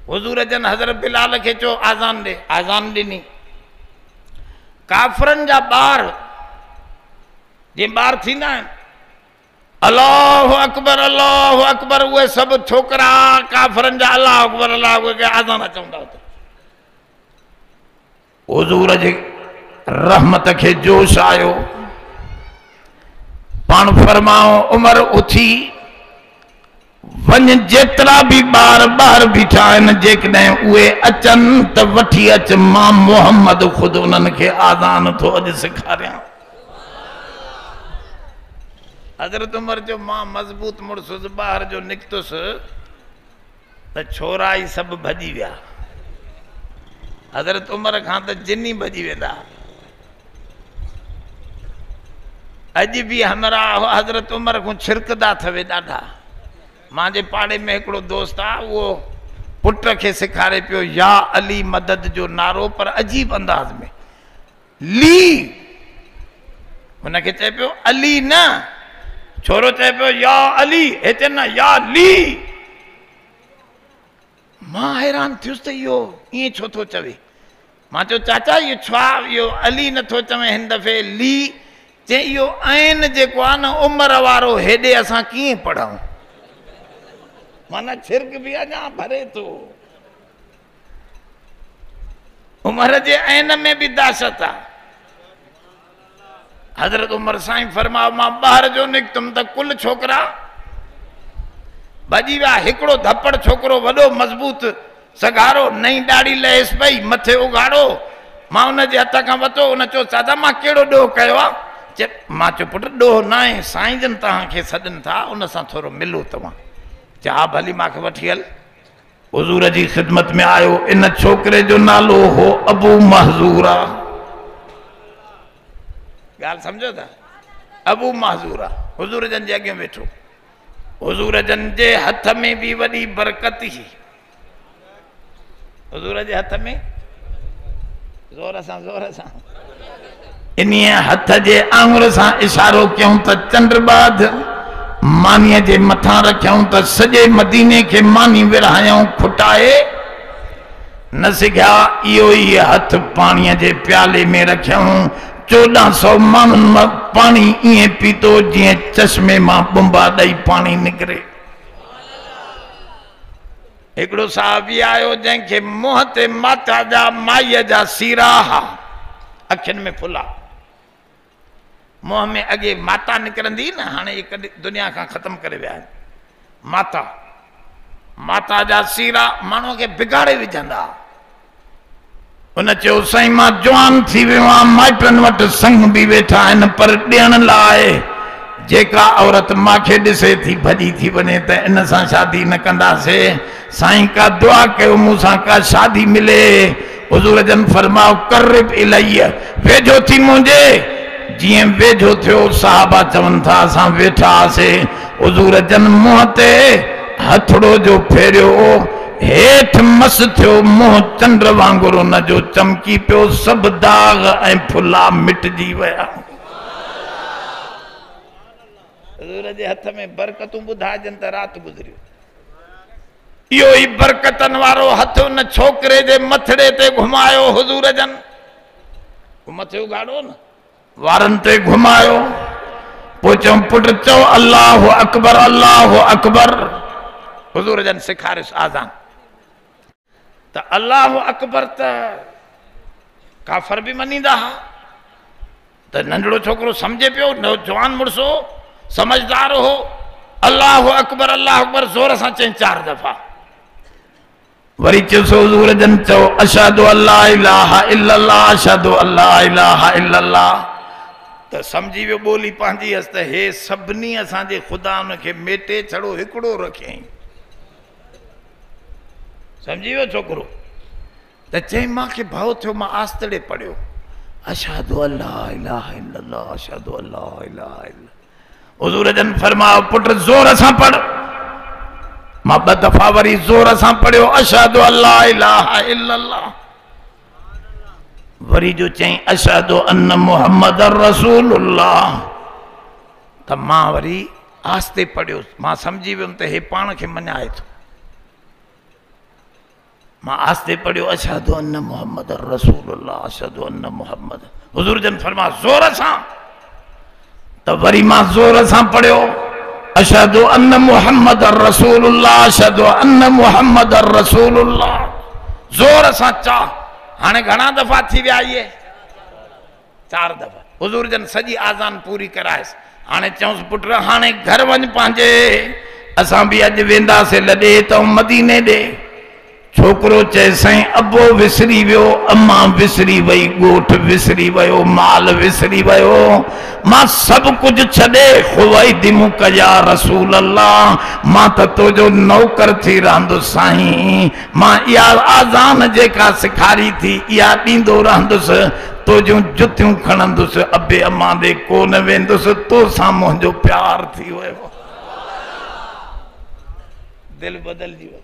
हुजूर जन हज़रत बिलाल के चो आज़ान दे, आज़ान दिनी। काफरन जा बार जे बार थींदा आहिनि, अल्लाहु अकबर, उहे सब छोकरा काफरन जा अल्लाहु अकबर के आज़ान चवंदा हुआ। हुजूर जे रहमत के जोश आयो, पान फरमाओ उमर उथी वन, जेतरा भी बार बार बीठा आहिनि जेकॾहिं उहे अचनि त वठी अच, मां मोहम्मद खुद उन्हनि खे आज़ान थो अॼु सेखारियां। हज़रत उमर जो मां मज़बूत मुड़सुसि ॿाहिरि जो निकितुसि त छोरा ई सभु भॼी विया। हज़रत उमर खां त जिनी भॼी वेंदा। अॼु बि हमरा हज़रत उमर को छिरकदा थवे ॾाढा। मांजे पाड़े में हिकिड़ो दोस्त आहे, उहो पुट खे सेखारे पियो या अली मदद जो नारो, पर अजीब अंदाज में ली। हुनखे चए पियो अली न, छोरो चए पियो या अली, हिते न या ली। मां हैरान थियुसि त इहो ईअं छो थो चवे। मां चयो चाचा इहो छा, इहो अली नथो चवे हिन दफ़े ली। चई इहो आइन जेको आहे न उमिरि वारो, हेॾे असां कीअं पढ़ूं। माना छिरक बि अञा भरे थो। उमिरि जे आइन में बि दाशत आहे। हज़रत उमर साईं फरमाओ, मां ॿाहिरि जो निकितुमि त कुल छोकिरा भॼी विया। हिकिड़ो धपड़ छोकिरो वॾो मज़बूत सगारो, नई ॾाढ़ी लहेसि पई, मथे उघाड़ो। मां हुनजे हथ खां वरितो। हुन चयो चाचा मां कहिड़ो ॾोह कयो आहे। मां चयो पुटु ॾोह न आहे, साईं जन तव्हांखे सॾनि था, उन सां थोरो मिलो तव्हां। चा भली मूंखे वठी हल। हुजूर जी ख़िदमत में आयो। इन छोकिरे जो नालो हो अबू महज़ूरा। ॻाल्हि सम्झो था, अबू महज़ूरा हुजूर जन जे अॻियां वेठो। हुजूर जन जे हथ में भी वॾी बरकत ही। हुजूर जे हथ में ज़ोर सां इन हथ जे आंगुर सां इशारो कयूं त चंड बाध मानीअ जे मथां रखियऊं त सॼे मदीने खे मानी विरहायूं खुटाए न सिघिया। इहो ई हथ पाणीअ जे प्याले में रखियऊं। 1400 माण्हुनि पानी ईअं पीतो जीअं चश्मे मां बुंबा ॾेई पानी निकिरे। हिकिड़ो साहबी आयो जंहिंखे मुंहं ते माता जा माईअ जा सीरा हा, अखियुनि में फुला। मुंहं में अॻे माता निकिरंदी न, हाणे ये कॾहिं दुनिया खां ख़तमु करे विया आहिनि। माता जा सीरा माण्हूअ खे बिगाड़े विझंदा। उन चयो साईं मां जवान थी वियो आहियां, माइटनि वटि संग बि वेठा आहिनि, पर ॾियण लाइ जेका औरत मूंखे ॾिसे थी भॼी थी वञे त इन सां शादी न कंदासीं। साईं का दुआ कयो मूंसां का शादी मिले। हुजूर जन फरमाओ क़रीब इलैया, वेझो थी मुंहिंजे। जीअं वेझो थियो साहबा चवनि था असां वेठा हुआसीं। हुजूर जन मुंहं ते हथड़ो जो फेरियो, हेठ मस थियो, मुंह चंड वांगुरु उन जो चमकी पियो। सब दाग ऐं फुला मिटजी विया। हुजूर जे हथ में बरकतूं ॿुधाइजनि त राति गुज़रियो। इहो ई बरकतनि वारो हथ उन छोकिरे जे मथड़े ते घुमायो। हुजूर जन मथे उघाड़ो न, वारनि ते घुमायो। पोइ चऊं पुटु चओ अल्लाहु अकबर, अल्लाहु अकबर। हुजूर जन सेखारियोसि आज़ान। त अल्लाहु अकबर त काफ़र बि मञींदा हा। त नंढड़ो छोकिरो सम्झे पियो, जवान मुड़सो समझदार हो। अल्लाहु अकबर, अल्लाहु अकबर ज़ोर सां चई 4 दफ़ा। वरी चयोसि हुजूर जन चओ अशहदु अल्ला इलाहा इल्लल्लाह, अशहदु अल्ला इलाहा इल्लल्लाह। त सम्झी वियो ॿोली पंहिंजी हस त हे सभिनी असांजे ख़ुदा उनखे मेटे छड़ो हिकिड़ो रखियईं। सम्झी वियो छोकिरो। त चई मूंखे भउ थियो, मां आस्तड़े पढ़ियो अशहदु अल्ला इलाहा इल्लल्लाह, अशहदु अल्ला इलाहा इल्लल्लाह। हुजूर जन फरमायो पुट ज़ोर सां पढ़। मां 2 दफ़ा वरी ज़ोर सां पढ़ियो अशहदु अल्ला इलाहा इल्लल्लाह। वरी जो चई अशहदु अन्न मुहम्मद रसूलुल्लाह। त मां वरी आस्ते पढ़ियो। मां सम्झी वियुमि त हे पाण खे मञाए थो। मां आस्ते पढ़ियो अशहदु अन्न मुहम्मद रसूलुल्लाह अशहदु अन्न मुहम्मद। हुजूर जन फरमा जोर सां, तो वरी मां जोर सां पढ़ियो अशहदु अन्न मुहम्मद रसूलुल्लाह अशहदु अन्न मुहम्मद रसूलुल्लाह। जोर सां चा। हाणे घणा दफ़ा थी विया इहे? 4 दफ़ा। हुजूर जन सजी आज़ान पूरी करायसि। हाणे चऊंसि पुट हाणे घर वञ पंहिंजे, असां बि अॼु वेंदासीं लॾे त मदीने ॾे। छोकरो चए साईं अबो विसरी वियो, अम्मा विसरी वई, ॻोठ विसरी वियो, माल विसरी वियो, मां सब कुछ छॾे ख़ुवाइदिमु कया रसूल अल्लाह, मां त तुंहिंजो नौकर थी रहंदुसि साईं। मां इहा आज़ान जेका सेखारी थी इहा ॾींदो रहंदुसि, तुंहिंजूं जुतियूं खणंदुसि, अबे अम्मा ॾे कोन वेंदुसि, तोसां मुंहिंजो प्यार थी वियो। दिल बदलजी वई।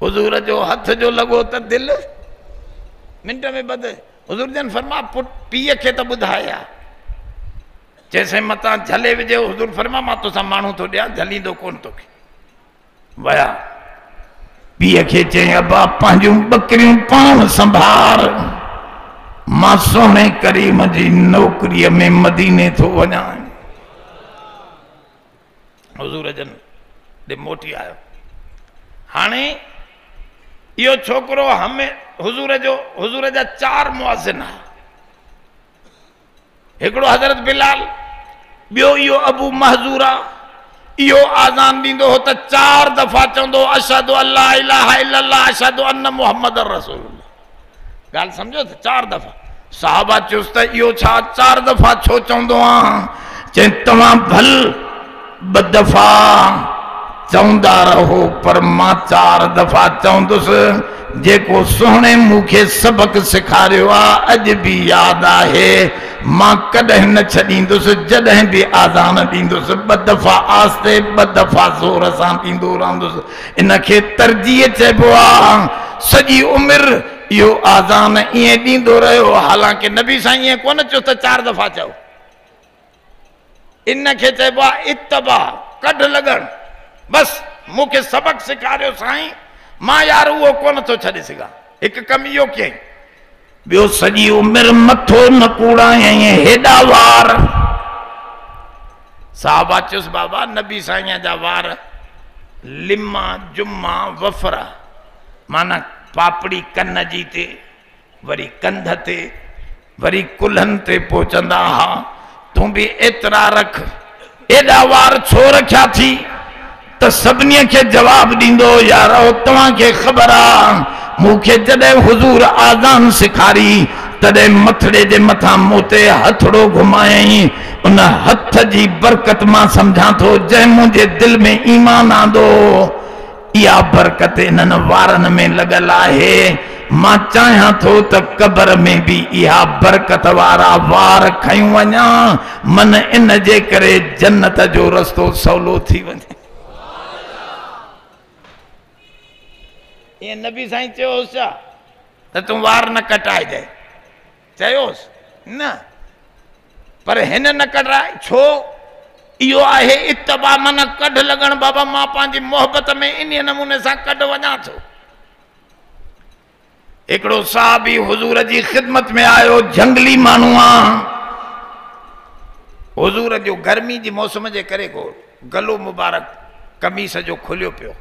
हुजूर जो हथ जो लॻो त दिल मिंट में बदल। हुजूर जन फरमा पुट पीउ खे त ॿुधाया, चइसि मतां झले विझे। हुजूर फरमा मां तोसां माण्हू थो ॾियां, झलींदो कोन तोखे। वया पीउ खे चई अबा पंहिंजूं ॿकरियूं पाण संभाल, मां सोने करीम जी नौकरीअ में मदीने थो वञां। हुजूर जन ॾे मोटी आयो। हाणे इहो छोकरो हमें हुजूर जा 4 मुअज़्ज़िन हा। हिकिड़ो हज़रत बिलाल, ॿियो इहो अबू महज़ूरा। इहो आज़ान ॾींदो हो त 4 दफ़ा चवंदो अशहदु अल्ला इलाहा इल्लल्लाह अशहदु अन्न मुहम्मद रसूलुल्लाह। ॻाल्हि सम्झो त 4 दफ़ा। साहबा चयुसि त इहो छा 4 दफ़ा छो चवंदो आहे? चई तव्हां भल 2 दफ़ा चवंदा रहो, पर मां 4 दफ़ा चवंदुसि। जेको सुहिणे मूंखे सबक सेखारियो आहे अॼु बि यादि आहे, मां कॾहिं न छॾींदुसि। जॾहिं बि आज़ान ॾींदुसि 2 दफ़ा आस्ते 2 दफ़ा ज़ोर सां ॾींदो रहंदुसि। इनखे तरजीह चइबो आहे। सॼी उमिरि इहो आज़ान ईअं ॾींदो रहियो, हालांकि नबी साईं ईअं कोन चयो त 4 दफ़ा चओ। इनखे चइबो आहे इत्तबा, कढ लॻण। बस मूंखे सबक सेखारियो साईं, मां यार उहो कोन थो छॾे सघां। हिकु कमु इहो कयईं। ॿियो सॼी उमिरि मथो न कूड़ायईं, हेॾा वार। साहबा चयुसि बाबा नबी साईं जा वार लिमा जुम्मा वफरा, माना पापड़ी कन जी ते, वरी कंध ते, वरी कुल्हनि ते पहुचंदा हा। तूं बि एतिरा रख। एॾा वार छो रखिया थी? त सभिनी खे जवाब ॾींदो यार तव्हांखे ख़बर आहे मूंखे जॾहिं हुजूर आज़ान सेखारी तॾहिं मथड़े जे मथां मूंते हथड़ो घुमायईं। उन हथ जी बरकत मां सम्झां थो जंहिं मुंहिंजे दिलि में ईमान आंदो, इहा बरकत इन्हनि वारनि में लॻल आहे। मां चाहियां थो त क़बर में बि इहा बरकत वारा वार खयूं वञा, मन इन जे करे जन्नत जो रस्तो सवलो थी वञे। ये नबी साईं चयोसि छा त तूं वार न कटाइजांइ? चयोसि न, पर हिन न कटाए छो? इहो आहे इत्तबा, माना कढ लॻण। बाबा मां पंहिंजी मोहबत में इन नमूने सां कढ वञा थो। हिकिड़ो साहबी हुजूर जी ख़िदमत में आयो, जंगली माण्हू आहे। हुजूर जो गर्मी जी मौसम जे करे को गलो मुबारक कमीस जो खुलियो पियो,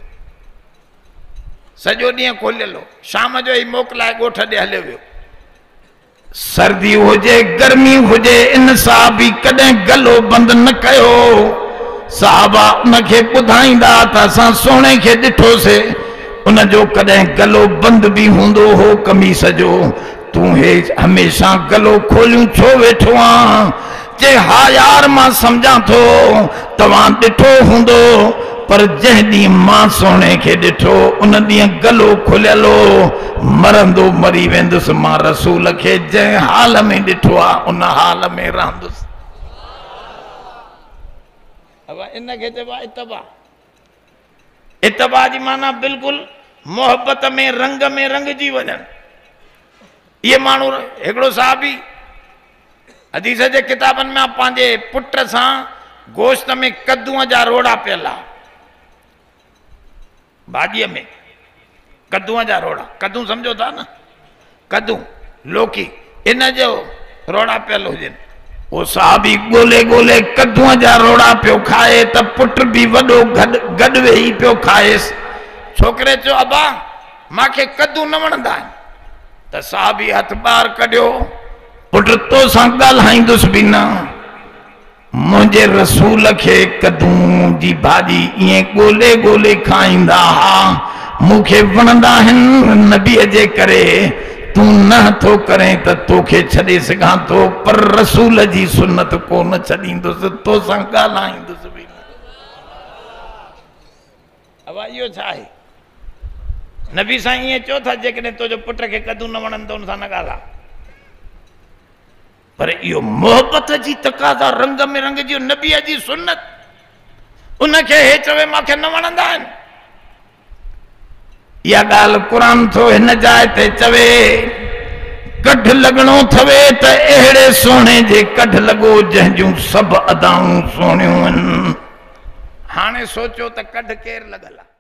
सॼो ॾींहुं खोलियल हो। शाम जो ई मोकिलाए ॻोठ ॾे हलियो वियो। सर्दी हुजे गर्मी हुजे, इन साहबी कॾहिं गलो बंदि न कयो। साहबा उनखे ॿुधाईंदा त असां सोणे खे ॾिठोसीं, उन जो कॾहिं गलो बंदि बि हूंदो हो कमीस जो। तूं हे हमेशा गलो खोलियूं छो वेठो आहीं? जे हा यार मां सम्झां थो तव्हां ॾिठो हूंदो, पर जंहिं ॾींहुं मां सोणे खे ॾिठो उन ॾींहुं गलो खुलियल हो, मरंदो मरी वेंदुसि। मां रसूल खे जंहिं हाल में ॾिठो आहे उन हाल में रहंदुसि। इनखे चइबो आहे इत्तबा। इत्तबा जी माना बिल्कुलु मोहबत में रंगजी वञनि। इहे माण्हू, हिकिड़ो साहबी हदीस जे किताबनि में पंहिंजे पुट सां गोश्त में कद्दूअ जा रोड़ा पियल आहे भाॼीअ में। कद्दूअ जा रोड़ा, कद्दू समझो था न, कद्दू लोकी इन जो रोड़ा पियल हुजनि। वो साहबी गोले गोले कद्दूअ जा रोड़ा पियो खाए त पुट भी वडो गड वेही पियो खाएसि। छोकरे चयो अबा मांखे कद्दू न वणंदा आहिनि। त साहबी हथ ॿाहिरि कढियो, पुट तो सां ॻाल्हाईंदुसि बि न, मुंहिंजे रसूल खे कद्दू जी भाॼी ईअं गोले गोले खाईंदा हा, मूंखे वणंदा आहिनि, नबीअ जे करे तूं न थो करें त तोखे छॾे सघां थो, पर रसूल जी सुन्नत कोन छॾींदुसि, तो सां ॻाल्हाईंदुसि बि न। अब इहो छा आहे? नबी साईं ईअं चयो था जेकॾहिं तुंहिंजो पुट खे कद्दू न वणंदो त हुन सां न ॻाल्हा। पर इहो मोहबत जी तक़ाज़ा रंग में रंग जी नबीअ जी सुन्नत, उनखे हे चवे मूंखे न वणंदा आहिनि। इहा ॻाल्हि क़ुरान थो हिन जाइ ते चवे, कढ लॻणो थवे त अहिड़े सोणे जे कढ लॻो जंहिंजूं सभु अदाऊं सोणियूं आहिनि। हाणे सोचियो त कढ केरु लॻल आहे?